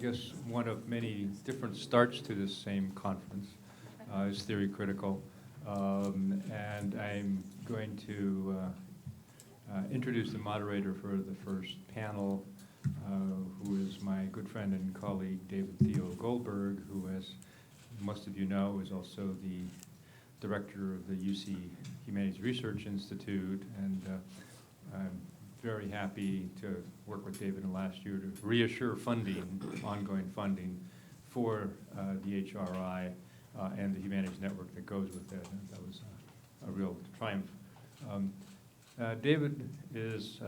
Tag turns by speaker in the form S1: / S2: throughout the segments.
S1: guess one of many different starts to this same conference is Theory Critical. And I'm going to introduce the moderator for the first panel, who is my good friend and colleague, Theo Goldberg, who, as most of you know, is also the director of the UC Humanities Research Institute, and I'm very happy to work with David in the last year to reassure ongoing funding for the HRI and the Humanities Network that goes with it. And that was a real triumph. David is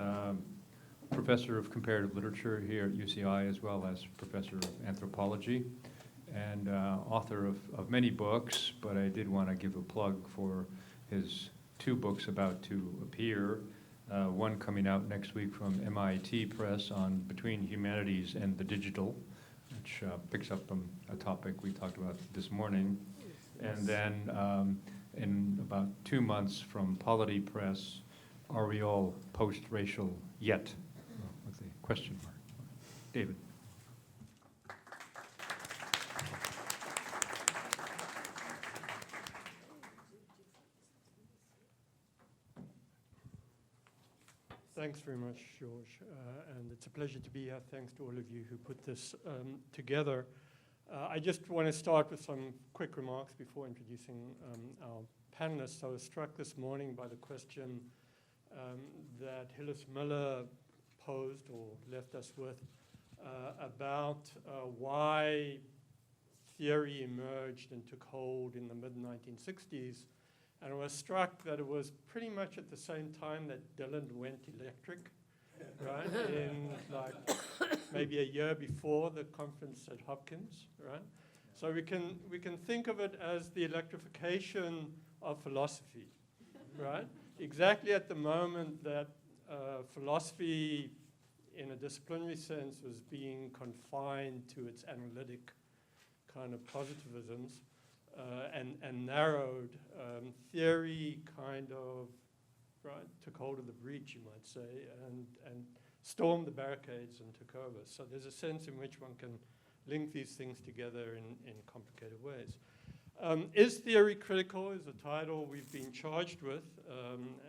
S1: professor of comparative literature here at UCI, as well as professor of anthropology, and author of many books, but I did want to give a plug for his 2 books about to appear. One coming out next week from MIT Press on Between Humanities and the Digital, which picks up a topic we talked about this morning. And then in about 2 months from Polity Press, Are We All Post-Racial Yet? With a question mark. David.
S2: Thanks very much, George, and it's a pleasure to be here. Thanks to all of you who put this together. I just want to start with some quick remarks before introducing our panelists. I was struck this morning by the question that Hillis Miller posed or left us with about why theory emerged and took hold in the mid-1960s. And I was struck that it was pretty much at the same time that Dylan went electric, right? In like maybe a year before the conference at Hopkins, right? So we can think of it as the electrification of philosophy, right? Exactly at the moment that philosophy, in a disciplinary sense, was being confined to its analytic kind of positivisms. And narrowed, theory kind of took hold of the breach, you might say, and stormed the barricades and took over. So there's a sense in which one can link these things together in complicated ways. Is Theory Critical is the title we've been charged with,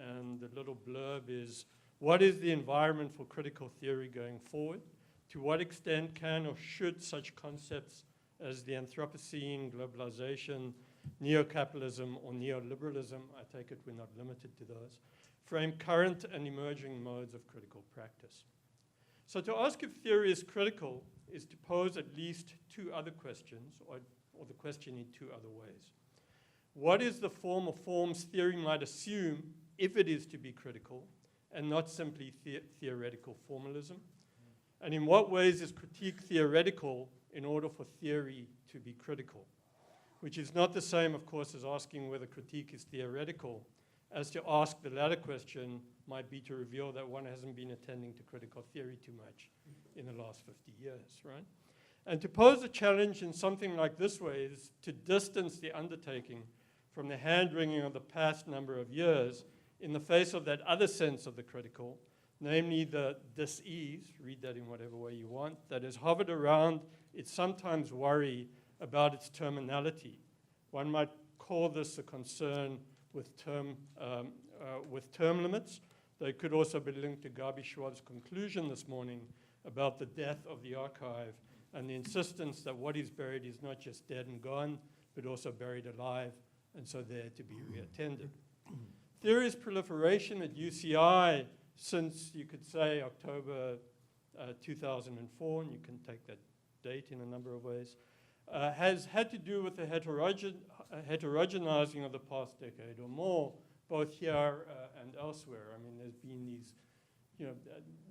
S2: and the little blurb is, what is the environment for critical theory going forward? To what extent can or should such concepts as the Anthropocene, globalization, neocapitalism, or neoliberalism, I take it we're not limited to those, frame current and emerging modes of critical practice? So to ask if theory is critical is to pose at least 2 other questions, or the question in 2 other ways. What is the form or forms theory might assume if it is to be critical, and not simply theoretical formalism? And in what ways is critique theoretical in order for theory to be critical? Which is not the same, of course, as asking whether critique is theoretical, as to ask the latter question might be to reveal that one hasn't been attending to critical theory too much in the last 50 years, right? And to pose a challenge in something like this way is to distance the undertaking from the hand-wringing of the past number of years in the face of that other sense of the critical, namely the dis-ease, read that in whatever way you want, that has hovered around its sometimes worry about its terminality. One might call this a concern with term limits. They could also be linked to Gabi Schwab's conclusion this morning about the death of the archive and the insistence that what is buried is not just dead and gone, but also buried alive, and so there to be reattended. Theory's proliferation at UCI since, you could say, October 2004, and you can take that date in a number of ways, has had to do with the heterogenizing of the past decade or more, both here and elsewhere. I mean, there's been these,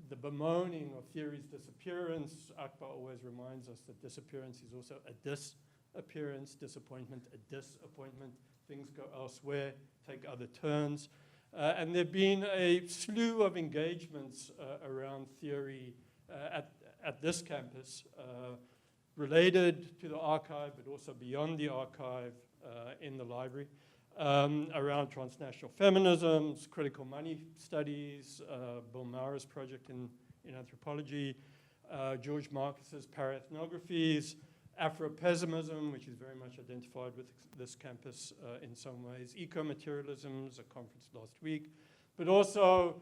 S2: the bemoaning of theory's disappearance. Ackbar always reminds us that disappearance is also a disappearance, disappointment, a disappointment. Things go elsewhere, take other turns. And there have been a slew of engagements around theory at this campus, related to the archive, but also beyond the archive in the library, around transnational feminisms, critical money studies, Bill Maurer's project in anthropology, George Marcus's para-ethnographies, Afro-pessimism, which is very much identified with this campus in some ways, eco-materialisms, a conference last week, but also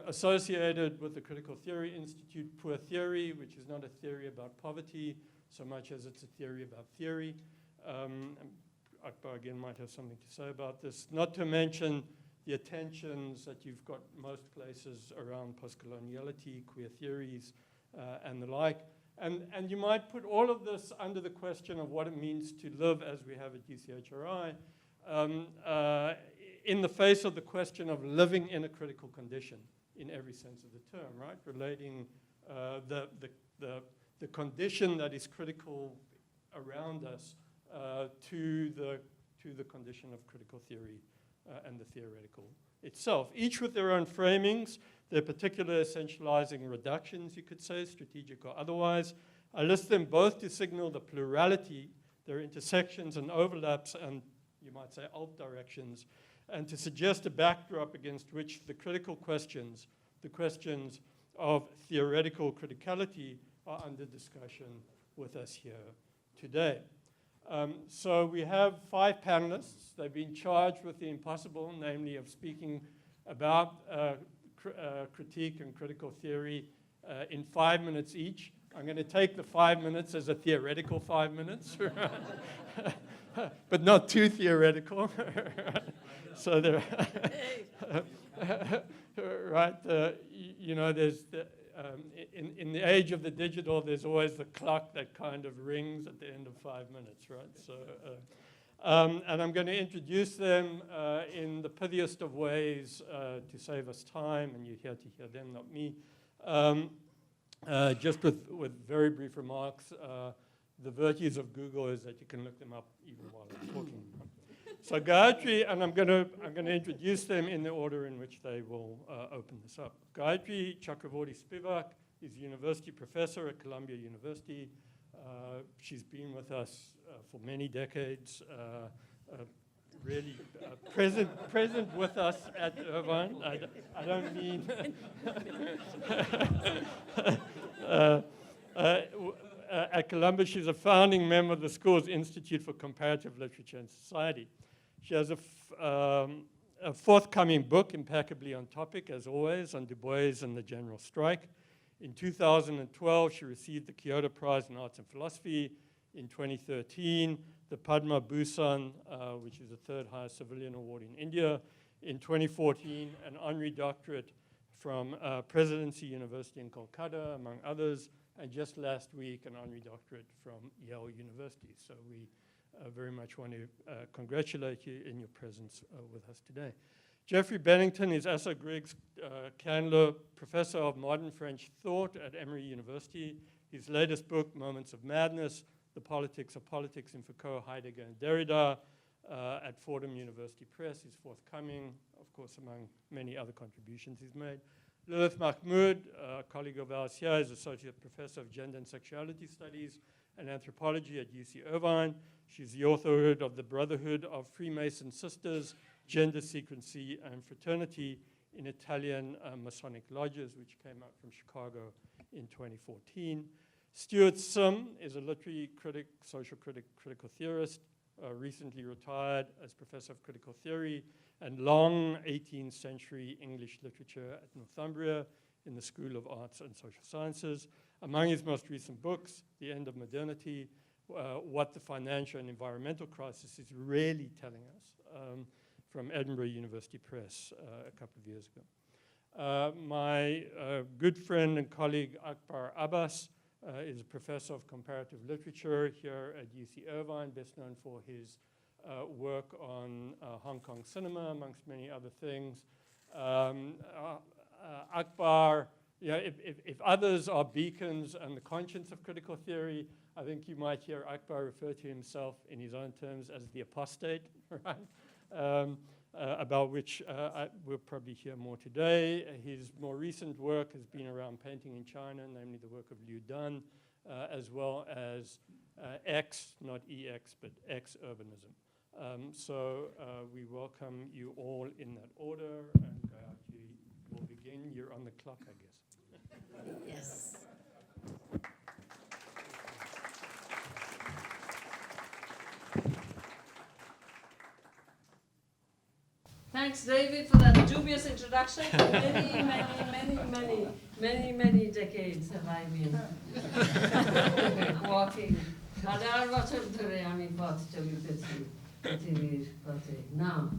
S2: associated with the Critical Theory Institute, Poor Theory, which is not a theory about poverty so much as it's a theory about theory. Ackbar again might have something to say about this, not to mention the attentions that you've got most places around postcoloniality, queer theories, and the like. And you might put all of this under the question of what it means to live as we have at UCHRI in the face of the question of living in a critical condition in every sense of the term, right? Relating the condition that is critical around us to the condition of critical theory and the theoretical itself, each with their own framings, their particular essentializing reductions, you could say, strategic or otherwise. I list them both to signal the plurality, their intersections and overlaps, and you might say alt directions, and to suggest a backdrop against which the critical questions, the questions of theoretical criticality, are under discussion with us here today. So we have 5 panelists. They've been charged with the impossible, namely of speaking about critique and critical theory in 5 minutes each. I'm going to take the 5 minutes as a theoretical 5 minutes, but not too theoretical. So there, right? You know, there's in the age of the digital, there's always the clock that kind of rings at the end of 5 minutes, right? So, and I'm going to introduce them in the pithiest of ways to save us time, and you're here to hear them, not me. Just with very brief remarks, the virtues of Google is that you can look them up even while I'm talking. So Gayatri, and I'm going to introduce them in the order in which they will open this up. Gayatri Chakravorty Spivak is a university professor at Columbia University. She's been with us for many decades, really present with us at Irvine. I don't mean at Columbia. She's a founding member of the school's Institute for Comparative Literature and Society. She has a forthcoming book, impeccably on topic, as always, on Du Bois and the General Strike. In 2012, she received the Kyoto Prize in Arts and Philosophy. In 2013, the Padma Bhushan, which is the 3rd highest civilian award in India. In 2014, an honorary doctorate from Presidency University in Kolkata, among others. And just last week, an honorary doctorate from Yale University. So we very much want to congratulate you in your presence with us today. Geoffrey Bennington is Asa Griggs Candler Professor of Modern French Thought at Emory University. His latest book, Moments of Madness, The Politics of Politics in Foucault, Heidegger, and Derrida at Fordham University Press is forthcoming, of course, among many other contributions he's made. Lilith Mahmood, a colleague of ours here, is Associate Professor of Gender and Sexuality Studies and Anthropology at UC Irvine. She's the author of The Brotherhood of Freemason Sisters, Gender Secrecy and Fraternity in Italian Masonic Lodges, which came out from Chicago in 2014. Stuart Sim is a literary critic, social critic, critical theorist, recently retired as Professor of Critical Theory and long 18th century English literature at Northumbria in the School of Arts and Social Sciences. Among his most recent books, The End of Modernity, What the Financial and Environmental Crisis is Really Telling Us, from Edinburgh University Press a couple of years ago. My good friend and colleague Ackbar Abbas is a professor of comparative literature here at UC Irvine, best known for his work on Hong Kong cinema, amongst many other things. Ackbar, if others are beacons and the conscience of critical theory, I think you might hear Ackbar refer to himself in his own terms as the apostate, right? About which we'll probably hear more today. His more recent work has been around painting in China, namely the work of Liu Dan, as well as X, not EX, but X-urbanism. So we welcome you all in that order, and Gayatri will begin. You're on the clock, I guess.
S3: Yes. Thanks, David, for that dubious introduction. For many decades have I been walking. Now,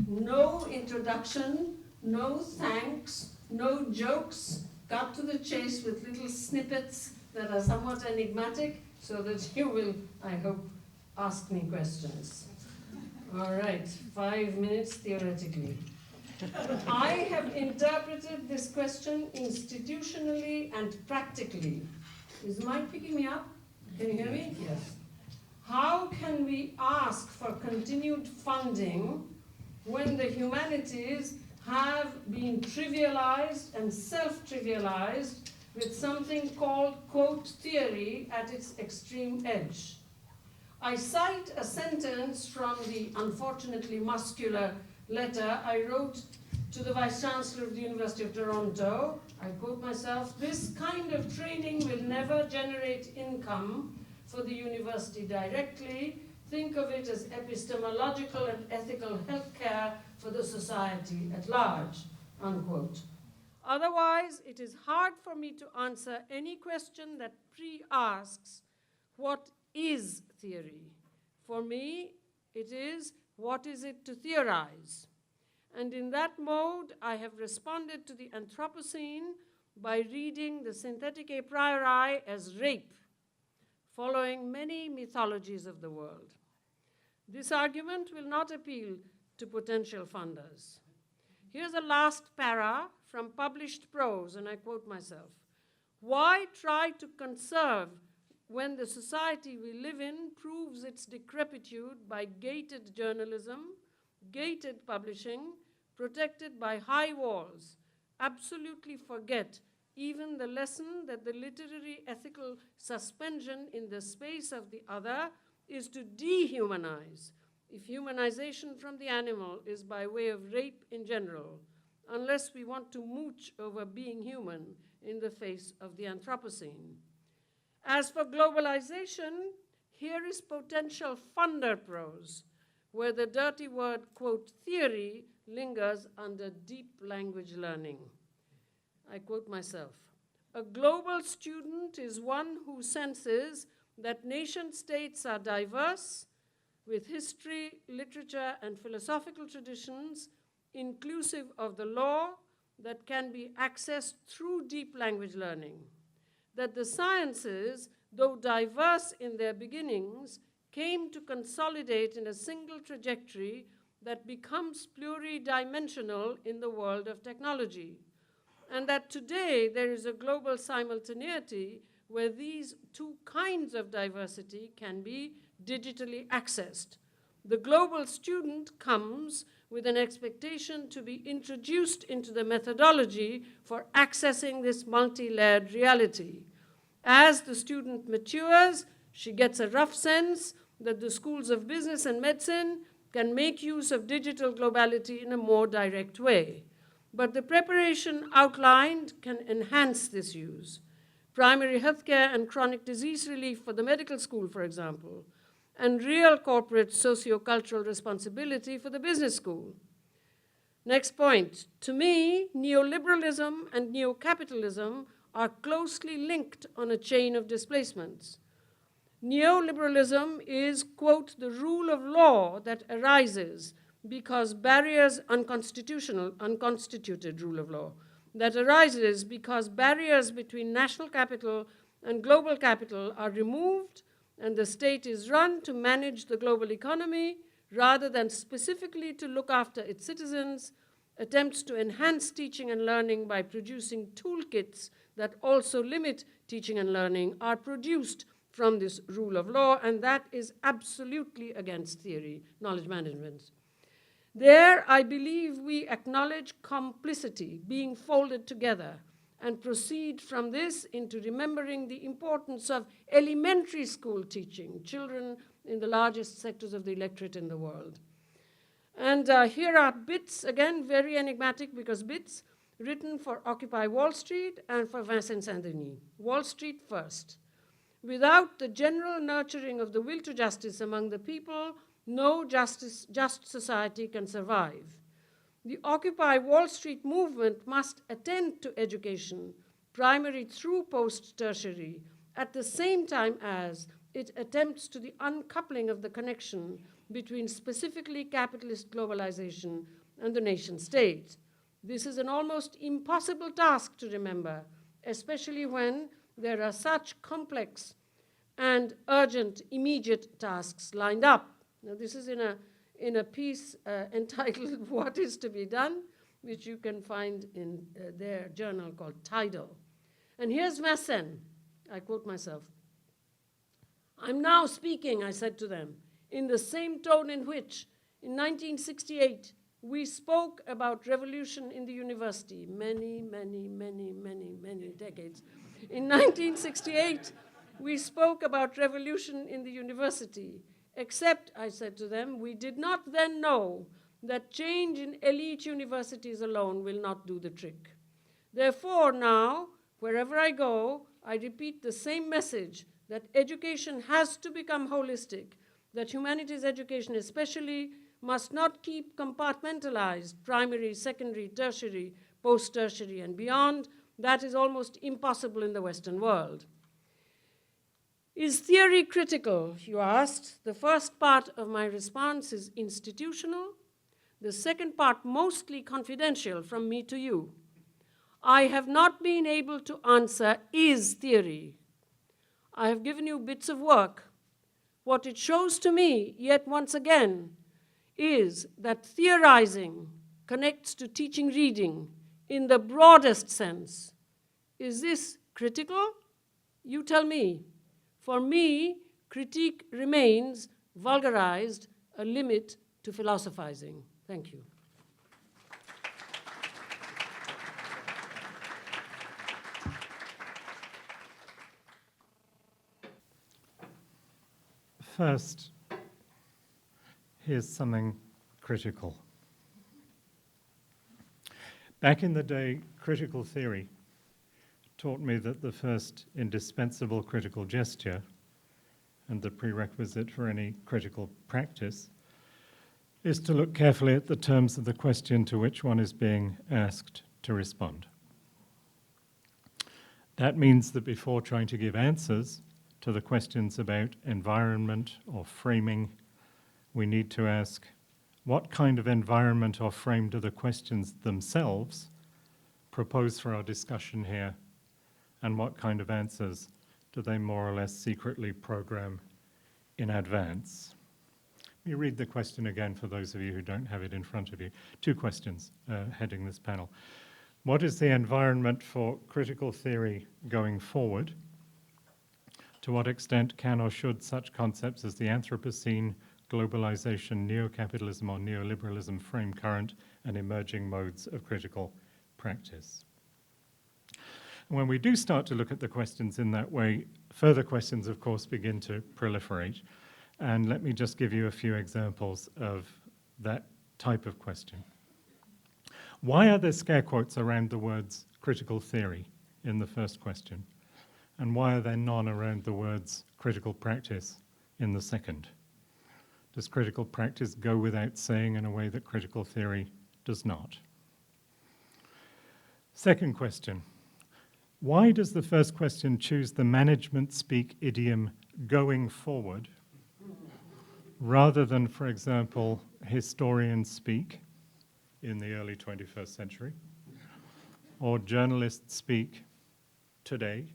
S3: no introduction, no thanks, no jokes. Got to the chase with little snippets that are somewhat enigmatic, so that you will, I hope, ask me questions. All right, 5 minutes theoretically. I have interpreted this question institutionally and practically. Is the mic picking me up? Can you hear me? Yes. How can we ask for continued funding when the humanities have been trivialized and self-trivialized with something called, quote, theory at its extreme edge? I cite a sentence from the unfortunately muscular letter I wrote to the Vice-Chancellor of the University of Toronto. I quote myself, "This kind of training will never generate income for the university directly. Think of it as epistemological and ethical healthcare for the society at large," unquote. Otherwise, it is hard for me to answer any question that pre-asks, what is theory? For me, it is, what is it to theorize? And in that mode, I have responded to the Anthropocene by reading the synthetic a priori as rape, following many mythologies of the world. This argument will not appeal to potential funders. Here's a last para from published prose, and I quote myself. Why try to conserve when the society we live in proves its decrepitude by gated journalism, gated publishing, protected by high walls, absolutely forget even the lesson that the literary ethical suspension in the space of the other is to dehumanize, if humanization from the animal is by way of rape in general, unless we want to mooch over being human in the face of the Anthropocene. As for globalization, here is potential funder prose, where the dirty word, quote, theory, lingers under deep language learning. I quote myself. A global student is one who senses that nation states are diverse, with history, literature, and philosophical traditions, inclusive of the law, that can be accessed through deep language learning. That the sciences, though diverse in their beginnings, came to consolidate in a single trajectory that becomes pluridimensional in the world of technology. And that today there is a global simultaneity where these two kinds of diversity can be digitally accessed. The global student comes with an expectation to be introduced into the methodology for accessing this multi-layered reality. As the student matures, she gets a rough sense that the schools of business and medicine can make use of digital globality in a more direct way. But the preparation outlined can enhance this use. Primary healthcare and chronic disease relief for the medical school, for example, and real corporate socio-cultural responsibility for the business school. Next point. To me, neoliberalism and neocapitalism are closely linked on a chain of displacements. Neoliberalism is, quote, the rule of law that arises because barriers, unconstituted rule of law, that arises because barriers between national capital and global capital are removed and the state is run to manage the global economy rather than specifically to look after its citizens. Attempts to enhance teaching and learning by producing toolkits that also limit teaching and learning are produced from this rule of law, and that is absolutely against theory, knowledge management. There, I believe we acknowledge complicity being folded together and proceed from this into remembering the importance of elementary school teaching, children in the largest sectors of the electorate in the world. And here are bits, again, very enigmatic because bits. written for Occupy Wall Street and for Vincent Saint-Denis. Wall Street first. Without the general nurturing of the will to justice among the people, no just society can survive. The Occupy Wall Street movement must attend to education, primary through post-tertiary, at the same time as it attempts to the uncoupling of the connection between specifically capitalist globalization and the nation state. This is an almost impossible task to remember, especially when there are such complex and urgent, immediate tasks lined up. Now, this is in a piece entitled What is to be Done, which you can find in their journal called Tidal. And here's Vincent. I quote myself. "I'm now speaking," I said to them, "in the same tone in which, in 1968, we spoke about revolution in the university, many decades. In 1968, we spoke about revolution in the university, except," I said to them, "we did not then know that change in elite universities alone will not do the trick. Therefore now, wherever I go, I repeat the same message, that education has to become holistic, that humanities education especially must not keep compartmentalized, primary, secondary, tertiary, post-tertiary, and beyond. That is almost impossible in the Western world." Is theory critical, you asked? The first part of my response is institutional. The second part mostly confidential from me to you. I have not been able to answer, is theory? I have given you bits of work. What it shows to me, yet once again, is that theorizing connects to teaching reading in the broadest sense. Is this critical? You tell me. For me, critique remains vulgarized, a limit to philosophizing. Thank you.
S4: First, here's something critical. Back in the day, critical theory taught me that the first indispensable critical gesture and the prerequisite for any critical practice is to look carefully at the terms of the question to which one is being asked to respond. That means that before trying to give answers to the questions about environment or framing, we need to ask, what kind of environment or frame do the questions themselves propose for our discussion here, and what kind of answers do they more or less secretly program in advance? Let me read the question again for those of you who don't have it in front of you. Two questions heading this panel. What is the environment for critical theory going forward? To what extent can or should such concepts as the Anthropocene, globalization, neocapitalism, or neoliberalism frame current and emerging modes of critical practice? And when we do start to look at the questions in that way, further questions, of course, begin to proliferate. And let me just give you a few examples of that type of question. Why are there scare quotes around the words critical theory in the first question? And why are there none around the words critical practice in the second? Does critical practice go without saying in a way that critical theory does not? Second question. Why does the first question choose the management speak idiom going forward rather than, for example, historians speak in the early 21st century or journalists speak today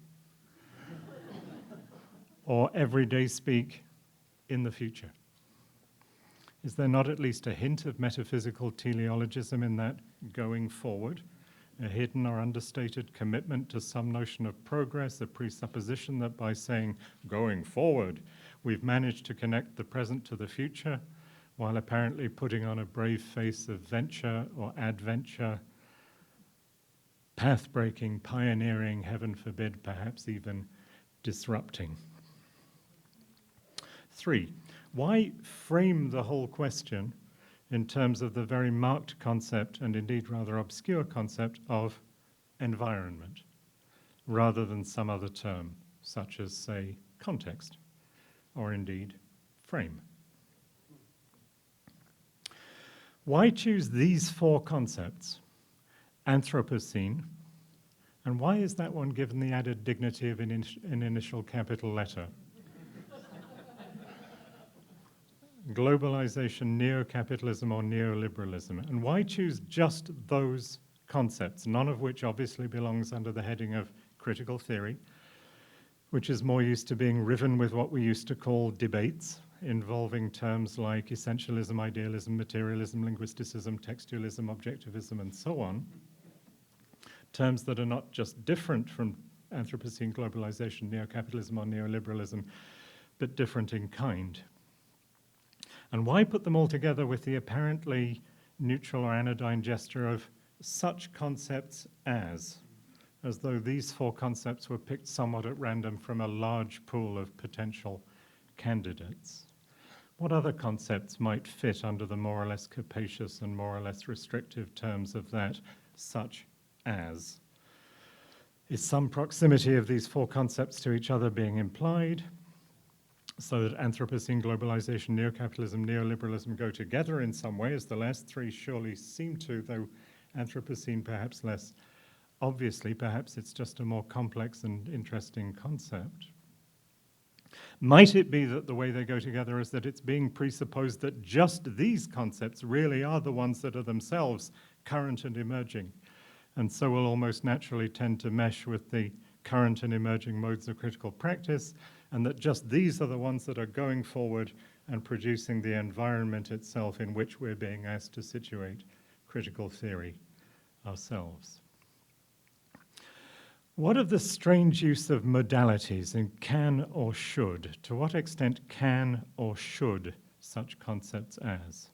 S4: or everyday speak in the future? Is there not at least a hint of metaphysical teleologism in that going forward? A hidden or understated commitment to some notion of progress, a presupposition that by saying going forward, we've managed to connect the present to the future, while apparently putting on a brave face of venture or adventure, path-breaking, pioneering, heaven forbid, perhaps even disrupting. 3, why frame the whole question in terms of the very marked concept, and indeed rather obscure concept, of environment, rather than some other term, such as, say, context, or indeed frame. Why choose these four concepts? Anthropocene, and why is that one given the added dignity of an initial capital letter? Globalization, neocapitalism, or neoliberalism, and why choose just those concepts, none of which obviously belongs under the heading of critical theory, which is more used to being riven with what we used to call debates, involving terms like essentialism, idealism, materialism, linguisticism, textualism, objectivism, and so on. Terms that are not just different from Anthropocene, globalization, neocapitalism, or neoliberalism, but different in kind. And why put them all together with the apparently neutral or anodyne gesture of such concepts as though these four concepts were picked somewhat at random from a large pool of potential candidates? What other concepts might fit under the more or less capacious and more or less restrictive terms of that such as? Is some proximity of these four concepts to each other being implied, so that Anthropocene, globalization, neocapitalism, neoliberalism go together in some way, as the last three surely seem to, though Anthropocene perhaps less obviously, perhaps it's just a more complex and interesting concept. Might it be that the way they go together is that it's being presupposed that just these concepts really are the ones that are themselves current and emerging, and so will almost naturally tend to mesh with the current and emerging modes of critical practice, and that just these are the ones that are going forward and producing the environment itself in which we're being asked to situate critical theory ourselves. What of the strange use of modalities in can or should? To what extent can or should such concepts as?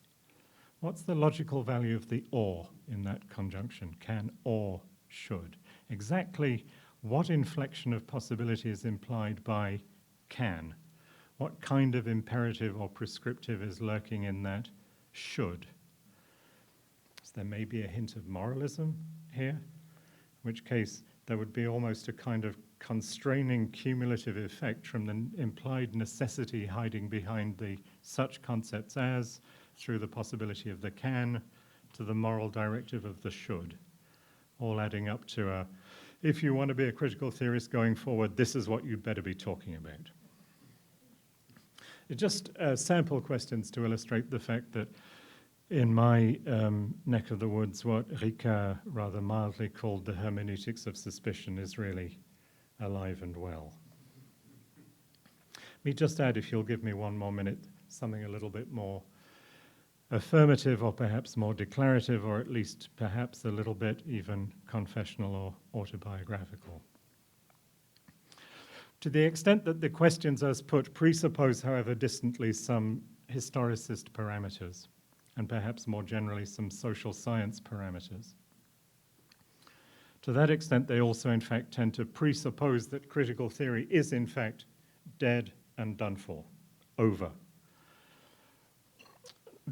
S4: What's the logical value of the or in that conjunction, can or should? Exactly what inflection of possibility is implied by can? What kind of imperative or prescriptive is lurking in that should? So there may be a hint of moralism here, in which case there would be almost a kind of constraining cumulative effect from the implied necessity hiding behind the such concepts as, through the possibility of the can, to the moral directive of the should, all adding up to a, if you want to be a critical theorist going forward, this is what you'd better be talking about. It's just sample questions to illustrate the fact that in my neck of the woods, what Ricard rather mildly called the hermeneutics of suspicion is really alive and well. Let me just add, if you'll give me one more minute, something a little bit more affirmative or perhaps more declarative, or at least perhaps a little bit even confessional or autobiographical. To the extent that the questions as put presuppose, however distantly, some historicist parameters, and perhaps more generally some social science parameters. To that extent, they also in fact tend to presuppose that critical theory is in fact dead and done for, over.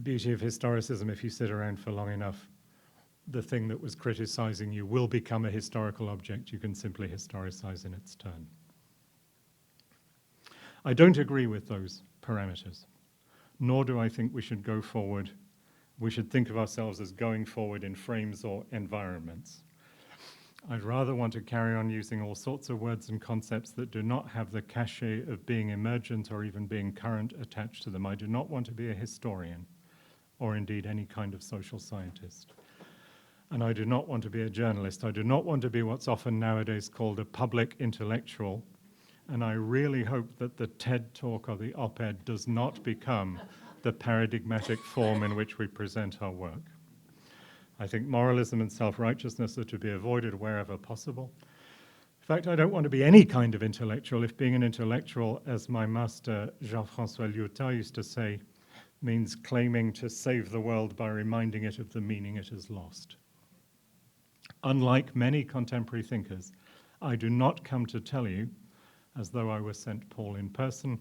S4: Beauty of historicism, if you sit around for long enough, the thing that was criticizing you will become a historical object. You can simply historicize in its turn. I don't agree with those parameters, nor do I think we should go forward. We should think of ourselves as going forward in frames or environments. I'd rather want to carry on using all sorts of words and concepts that do not have the cachet of being emergent or even being current attached to them. I do not want to be a historian, or indeed any kind of social scientist. And I do not want to be a journalist. I do not want to be what's often nowadays called a public intellectual. And I really hope that the TED Talk or the op-ed does not become the paradigmatic form in which we present our work. I think moralism and self-righteousness are to be avoided wherever possible. In fact, I don't want to be any kind of intellectual if being an intellectual, as my master Jean-François Lyotard used to say, means claiming to save the world by reminding it of the meaning it has lost. Unlike many contemporary thinkers, I do not come to tell you, as though I were St. Paul in person,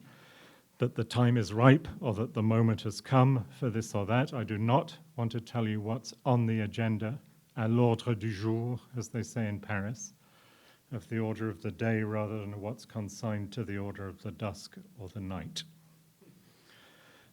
S4: that the time is ripe or that the moment has come for this or that. I do not want to tell you what's on the agenda, à l'ordre du jour, as they say in Paris, of the order of the day rather than what's consigned to the order of the dusk or the night.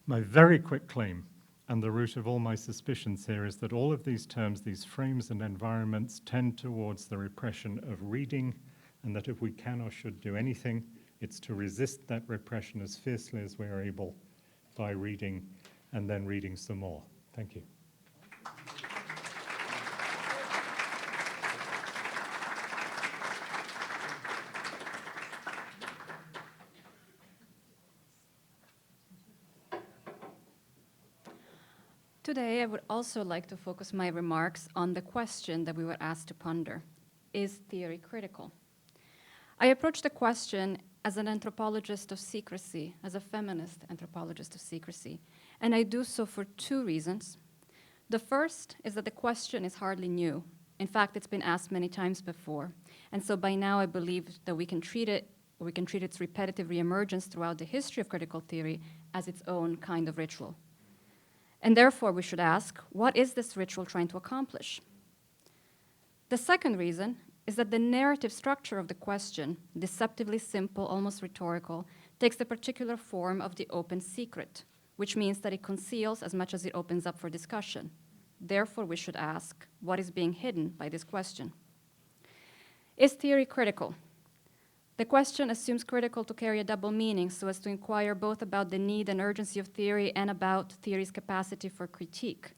S4: My very quick claim, and the root of all my suspicions here, is that all of these terms, these frames and environments, tend towards the repression of reading, and that if we can or should do anything, it's to resist that repression as fiercely as we are able by reading and then reading some more. Thank you.
S5: Today, I would also like to focus my remarks on the question that we were asked to ponder. Is theory critical? I approach the question as an anthropologist of secrecy, as a feminist anthropologist of secrecy, and I do so for two reasons. The first is that the question is hardly new. In fact, it's been asked many times before, and so by now I believe that we can treat its repetitive reemergence throughout the history of critical theory as its own kind of ritual. And therefore, we should ask, what is this ritual trying to accomplish? The second reason is that the narrative structure of the question, deceptively simple, almost rhetorical, takes the particular form of the open secret, which means that it conceals as much as it opens up for discussion. Therefore, we should ask, what is being hidden by this question? Is theory critical? The question assumes critical to carry a double meaning, so as to inquire both about the need and urgency of theory and about theory's capacity for critique.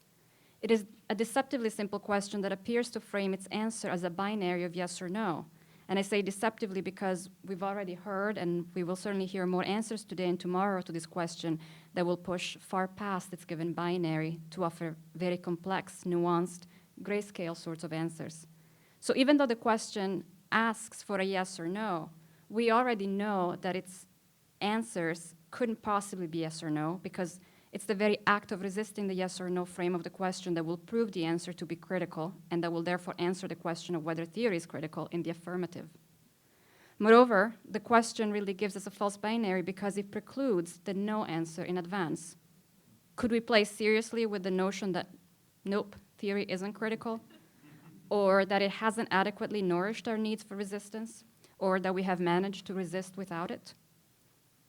S5: It is a deceptively simple question that appears to frame its answer as a binary of yes or no. And I say deceptively because we've already heard, and we will certainly hear more answers today and tomorrow to this question that will push far past its given binary to offer very complex, nuanced, grayscale sorts of answers. So even though the question asks for a yes or no, we already know that its answers couldn't possibly be yes or no, because it's the very act of resisting the yes or no frame of the question that will prove the answer to be critical, and that will therefore answer the question of whether theory is critical in the affirmative. Moreover, the question really gives us a false binary because it precludes the no answer in advance. Could we play seriously with the notion that, nope, theory isn't critical, or that it hasn't adequately nourished our needs for resistance, or that we have managed to resist without it?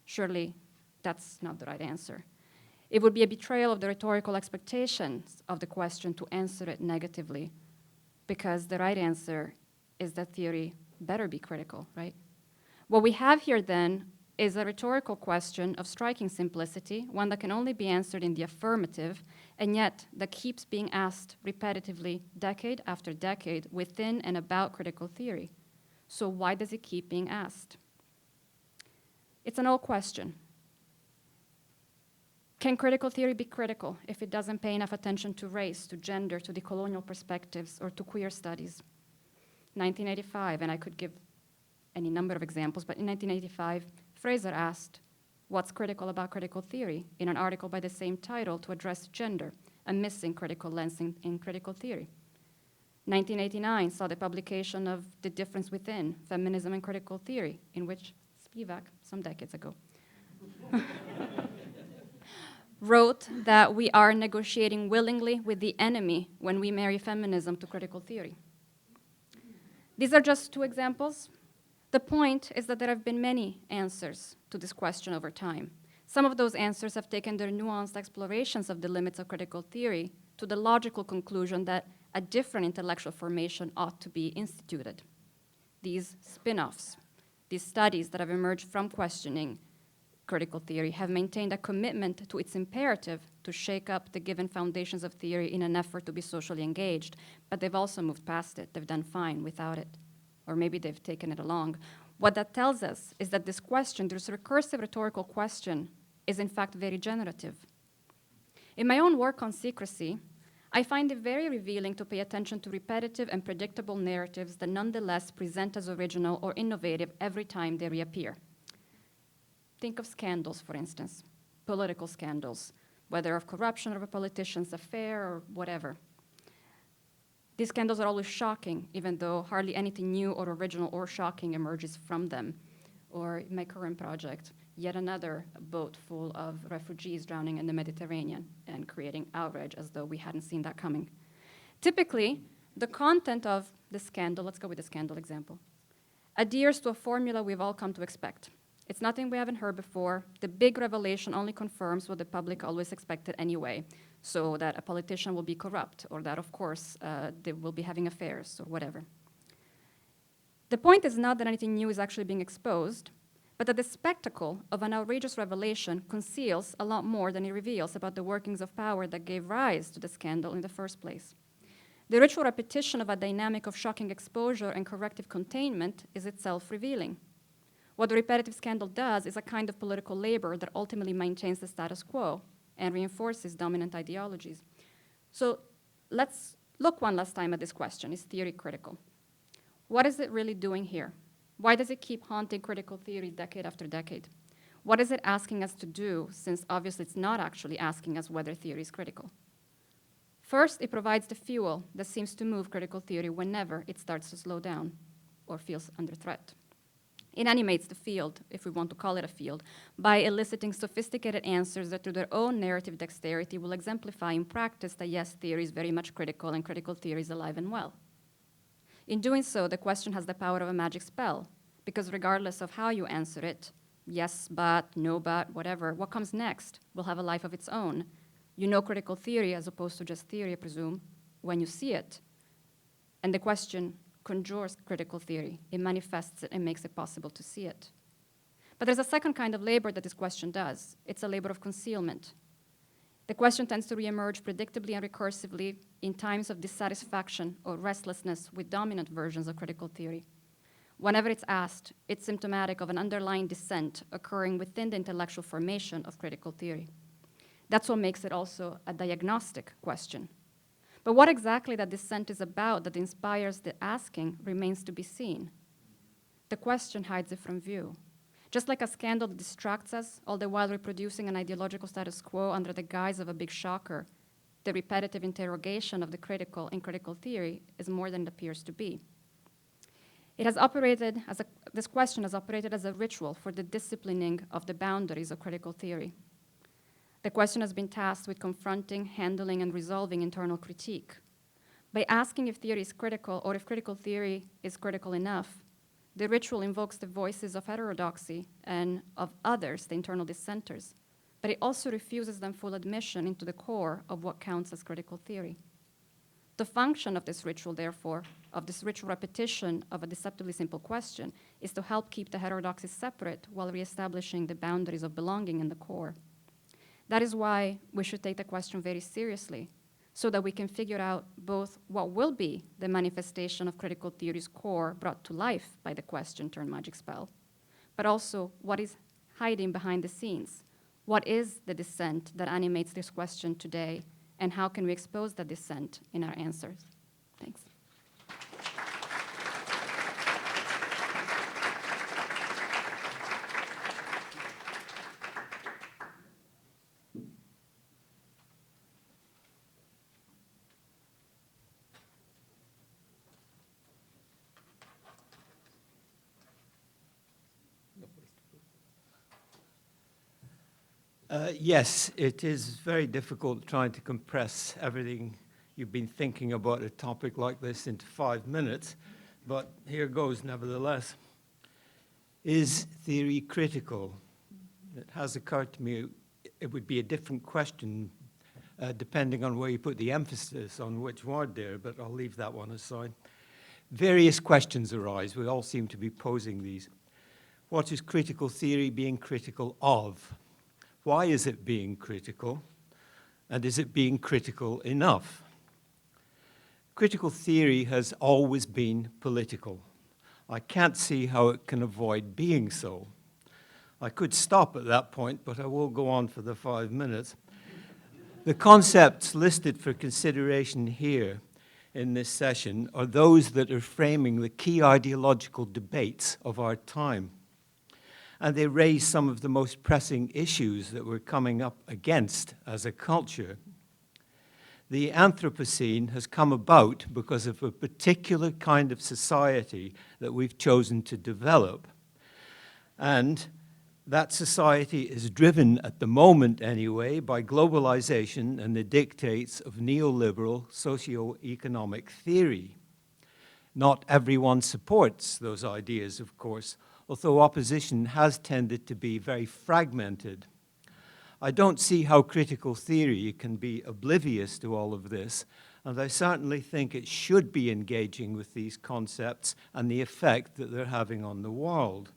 S5: Surely that's not the right answer. It would be a betrayal of the rhetorical expectations of the question to answer it negatively, because the right answer is that theory better be critical, right? What we have here then is a rhetorical question of striking simplicity, one that can only be answered in the affirmative, and yet that keeps being asked repetitively, decade after decade, within and about critical theory. So why does it keep being asked? It's an old question. Can critical theory be critical if it doesn't pay enough attention to race, to gender, to decolonial perspectives, or to queer studies? 1985, and I could give any number of examples, but in 1985, Fraser asked, what's critical about critical theory, in an article by the same title to address gender, a missing critical lens in critical theory. 1989 saw the publication of The Difference Within, Feminism and Critical Theory, in which Spivak, some decades ago, wrote that we are negotiating willingly with the enemy when we marry feminism to critical theory. These are just two examples. The point is that there have been many answers to this question over time. Some of those answers have taken their nuanced explorations of the limits of critical theory to the logical conclusion that a different intellectual formation ought to be instituted. These spin-offs, these studies that have emerged from questioning critical theory have maintained a commitment to its imperative to shake up the given foundations of theory in an effort to be socially engaged, but they've also moved past it. They've done fine without it, or maybe they've taken it along. What that tells us is that this question, this recursive rhetorical question, is in fact very generative. In my own work on secrecy, I find it very revealing to pay attention to repetitive and predictable narratives that nonetheless present as original or innovative every time they reappear. Think of scandals, for instance, political scandals, whether of corruption or of a politician's affair or whatever. These scandals are always shocking, even though hardly anything new or original or shocking emerges from them. Or in my current project, yet another boat full of refugees drowning in the Mediterranean and creating outrage as though we hadn't seen that coming. Typically, the content of the scandal, let's go with the scandal example, adheres to a formula we've all come to expect. It's nothing we haven't heard before. The big revelation only confirms what the public always expected anyway, so that a politician will be corrupt, or that, of course, they will be having affairs, or whatever. The point is not that anything new is actually being exposed, but that the spectacle of an outrageous revelation conceals a lot more than it reveals about the workings of power that gave rise to the scandal in the first place. The ritual repetition of a dynamic of shocking exposure and corrective containment is itself revealing. What the repetitive scandal does is a kind of political labor that ultimately maintains the status quo and reinforces dominant ideologies. So let's look one last time at this question. Is theory critical? What is it really doing here? Why does it keep haunting critical theory decade after decade? What is it asking us to do, since obviously it's not actually asking us whether theory is critical? First, it provides the fuel that seems to move critical theory whenever it starts to slow down or feels under threat. It animates the field, if we want to call it a field, by eliciting sophisticated answers that through their own narrative dexterity will exemplify in practice that yes, theory is very much critical and critical theory is alive and well. In doing so, the question has the power of a magic spell, because regardless of how you answer it, yes, but, no, but, whatever, what comes next will have a life of its own. You know critical theory as opposed to just theory, I presume, when you see it. And the question conjures critical theory. It manifests it and makes it possible to see it. But there's a second kind of labor that this question does. It's a labor of concealment. The question tends to reemerge predictably and recursively in times of dissatisfaction or restlessness with dominant versions of critical theory. Whenever it's asked, it's symptomatic of an underlying dissent occurring within the intellectual formation of critical theory. That's what makes it also a diagnostic question. But what exactly that dissent is about that inspires the asking remains to be seen. The question hides it from view. Just like a scandal that distracts us, all the while reproducing an ideological status quo under the guise of a big shocker, the repetitive interrogation of the critical in critical theory is more than it appears to be. This question has operated as a ritual for the disciplining of the boundaries of critical theory. The question has been tasked with confronting, handling, and resolving internal critique. By asking if theory is critical or if critical theory is critical enough, the ritual invokes the voices of heterodoxy and of others, the internal dissenters, but it also refuses them full admission into the core of what counts as critical theory. The function of this ritual, therefore, of this ritual repetition of a deceptively simple question, is to help keep the heterodoxy separate while reestablishing the boundaries of belonging in the core. That is why we should take the question very seriously, so that we can figure out both what will be the manifestation of critical theory's core brought to life by the question turned magic spell, but also what is hiding behind the scenes. What is the dissent that animates this question today, and how can we expose that dissent in our answers? Thanks.
S6: Yes, it is very difficult trying to compress everything you've been thinking about a topic like this into 5 minutes, but here goes nevertheless. Is theory critical? It has occurred to me it would be a different question depending on where you put the emphasis on which word there, but I'll leave that one aside. Various questions arise. We all seem to be posing these. What is critical theory being critical of? Why is it being critical? And is it being critical enough? Critical theory has always been political. I can't see how it can avoid being so. I could stop at that point, but I will go on for the 5 minutes. The concepts listed for consideration here in this session are those that are framing the key ideological debates of our time. And they raise some of the most pressing issues that we're coming up against as a culture. The Anthropocene has come about because of a particular kind of society that we've chosen to develop. And that society is driven, at the moment anyway, by globalization and the dictates of neoliberal socio-economic theory. Not everyone supports those ideas, of course, although opposition has tended to be very fragmented. I don't see how critical theory can be oblivious to all of this, and I certainly think it should be engaging with these concepts and the effect that they're having on the world.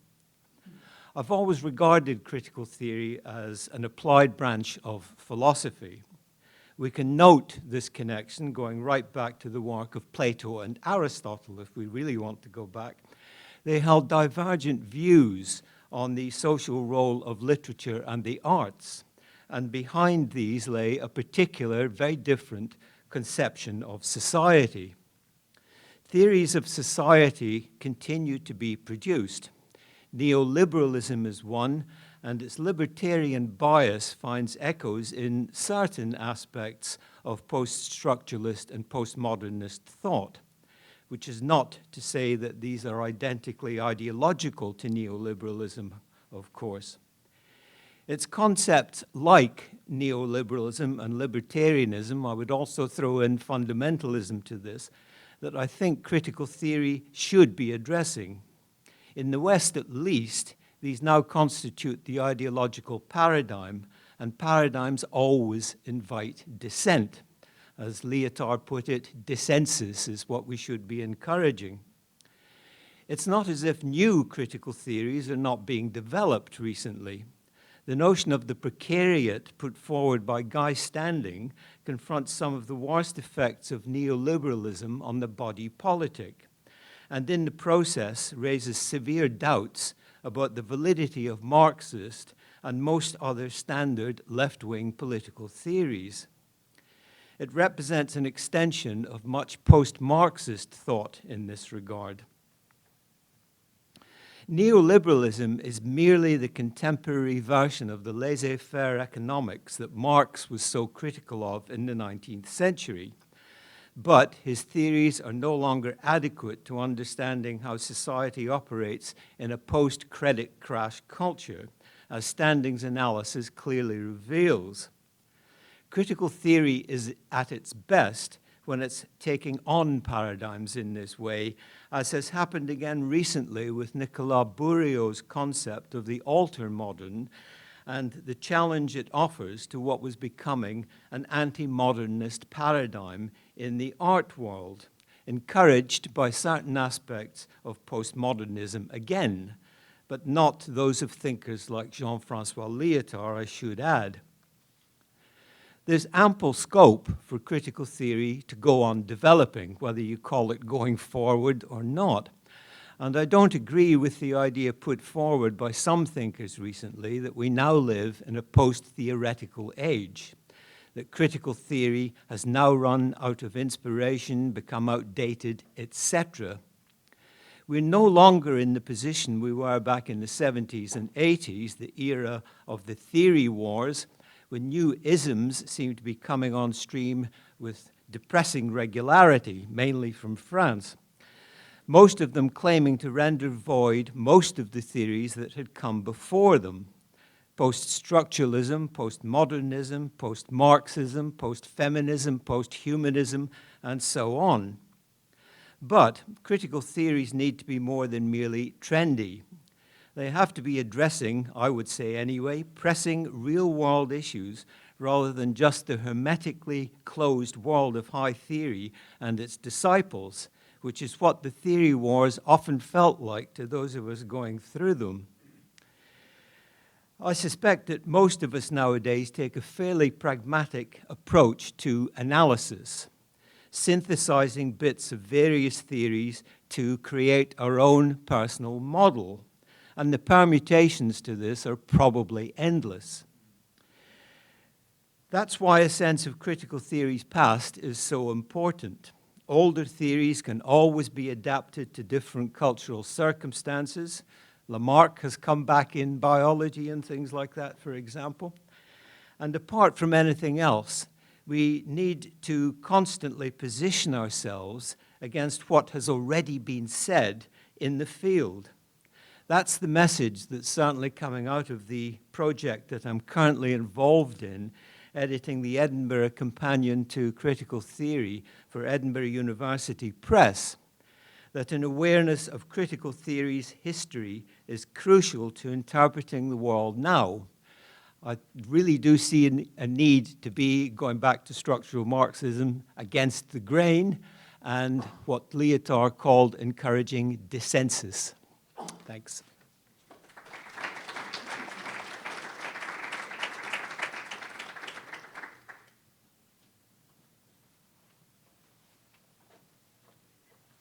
S6: I've always regarded critical theory as an applied branch of philosophy. We can note this connection going right back to the work of Plato and Aristotle, if we really want to go back. They held divergent views on the social role of literature and the arts, and behind these lay a particular, very different conception of society. Theories of society continue to be produced. Neoliberalism is one, and its libertarian bias finds echoes in certain aspects of post-structuralist and postmodernist thought, which is not to say that these are identically ideological to neoliberalism, of course. It's concepts like neoliberalism and libertarianism, I would also throw in fundamentalism to this, that I think critical theory should be addressing. In the West, at least, these now constitute the ideological paradigm, and paradigms always invite dissent. As Lyotard put it, dissensus is what we should be encouraging. It's not as if new critical theories are not being developed recently. The notion of the precariat put forward by Guy Standing confronts some of the worst effects of neoliberalism on the body politic, and in the process raises severe doubts about the validity of Marxist and most other standard left-wing political theories. It represents an extension of much post-Marxist thought in this regard. Neoliberalism is merely the contemporary version of the laissez-faire economics that Marx was so critical of in the 19th century. But his theories are no longer adequate to understanding how society operates in a post-credit crash culture, as Standing's analysis clearly reveals. Critical theory is at its best when it's taking on paradigms in this way, as has happened again recently with Nicolas Bourriaud's concept of the alter-modern and the challenge it offers to what was becoming an anti-modernist paradigm in the art world, encouraged by certain aspects of postmodernism again, but not those of thinkers like Jean-François Lyotard, I should add. There's ample scope for critical theory to go on developing, whether you call it going forward or not. And I don't agree with the idea put forward by some thinkers recently that we now live in a post-theoretical age, that critical theory has now run out of inspiration, become outdated, etc. We're no longer in the position we were back in the 70s and 80s, the era of the theory wars, when new isms seem to be coming on stream with depressing regularity, mainly from France. Most of them claiming to render void most of the theories that had come before them. Post-structuralism, postmodernism, post-Marxism, post-feminism, post-humanism, and so on. But critical theories need to be more than merely trendy. They have to be addressing, I would say anyway, pressing real-world issues rather than just the hermetically closed world of high theory and its disciples, which is what the theory wars often felt like to those of us going through them. I suspect that most of us nowadays take a fairly pragmatic approach to analysis, synthesizing bits of various theories to create our own personal model. And the permutations to this are probably endless. That's why a sense of critical theory's past is so important. Older theories can always be adapted to different cultural circumstances. Lamarck has come back in biology and things like that, for example. And apart from anything else, we need to constantly position ourselves against what has already been said in the field. That's the message that's certainly coming out of the project that I'm currently involved in, editing the Edinburgh Companion to Critical Theory for Edinburgh University Press, that an awareness of critical theory's history is crucial to interpreting the world now. I really do see a need to be, going back to structural Marxism, against the grain, and what Lyotard called encouraging dissensus. Thanks.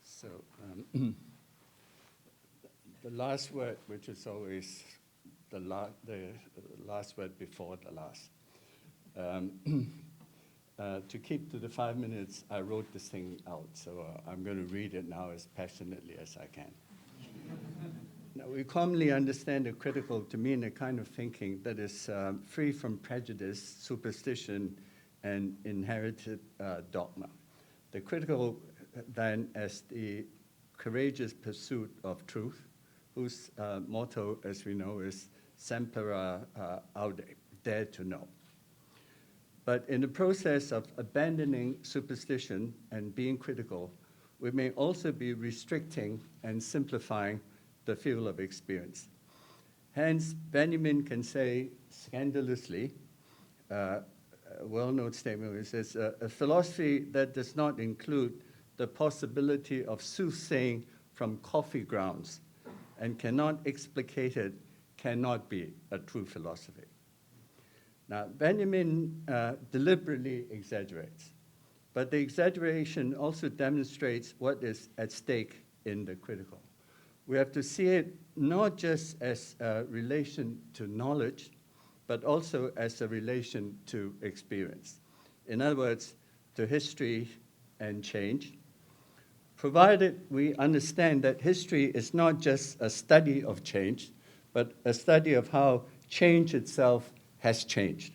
S7: So the last word, which is always the last word before the last. To keep to the 5 minutes, I wrote this thing out, so I'm going to read it now as passionately as I can. Now, we commonly understand the critical to mean a kind of thinking that is free from prejudice, superstition, and inherited dogma. The critical, then, as the courageous pursuit of truth, whose motto, as we know, is Semper Aude, dare to know. But in the process of abandoning superstition and being critical, we may also be restricting and simplifying the field of experience. Hence, Benjamin can say scandalously, a well-known statement, which says, a philosophy that does not include the possibility of soothsaying from coffee grounds and cannot explicate it cannot be a true philosophy. Now, Benjamin deliberately exaggerates, but the exaggeration also demonstrates what is at stake in the critical. We have to see it not just as a relation to knowledge, but also as a relation to experience. In other words, to history and change, provided we understand that history is not just a study of change, but a study of how change itself has changed.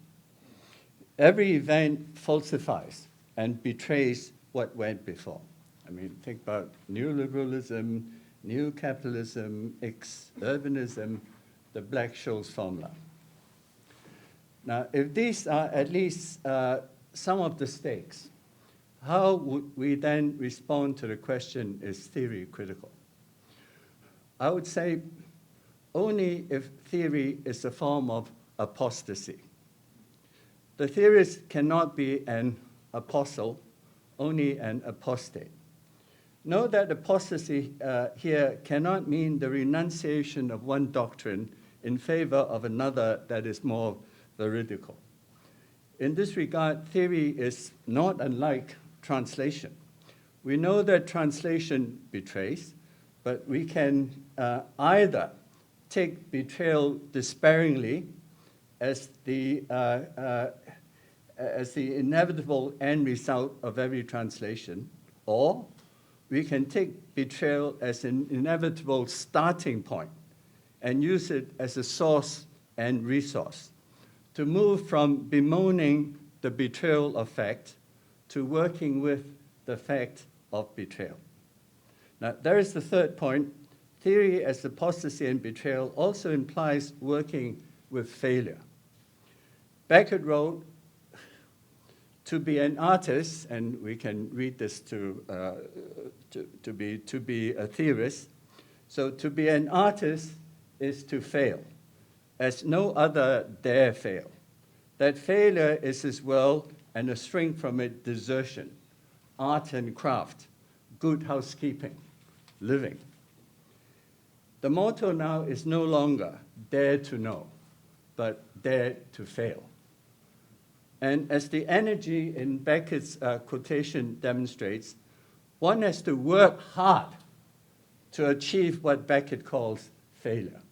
S7: Every event falsifies and betrays what went before. I mean, think about neoliberalism, neocapitalism, urbanism, the Black-Scholes formula. Now, if these are at least some of the stakes, how would we then respond to the question, is theory critical? I would say only if theory is a form of apostasy. The theorist cannot be an apostle, only an apostate. Note that apostasy here cannot mean the renunciation of one doctrine in favor of another that is more veridical. In this regard, theory is not unlike translation. We know that translation betrays, but we can either take betrayal despairingly as the inevitable end result of every translation, or we can take betrayal as an inevitable starting point and use it as a source and resource to move from bemoaning the betrayal of fact to working with the fact of betrayal. Now, there is the third point. Theory as apostasy and betrayal also implies working with failure. Beckett wrote, to be an artist, and we can read this to be a theorist. So to be an artist is to fail, as no other dare fail. That failure is as well, and a shrink from it, desertion, art and craft, good housekeeping, living. The motto now is no longer dare to know, but dare to fail. And as the energy in Beckett's quotation demonstrates, one has to work hard to achieve what Beckett calls failure.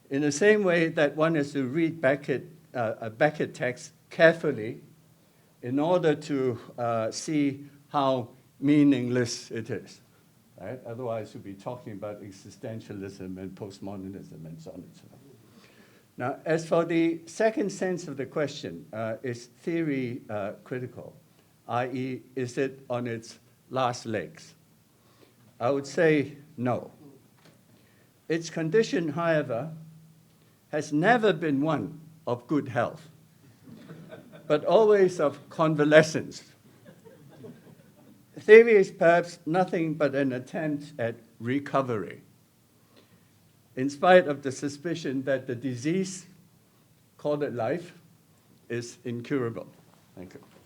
S7: In the same way that one has to read a Beckett text carefully in order to see how meaningless it is. Right? Otherwise, we'll be talking about existentialism and postmodernism and so on and so on. Now, as for the second sense of the question, is theory critical, i.e., is it on its last legs? I would say no. Its condition, however, has never been one of good health, but always of convalescence. Theory is perhaps nothing but an attempt at recovery, in spite of the suspicion that the disease, called it life, is incurable. Thank you.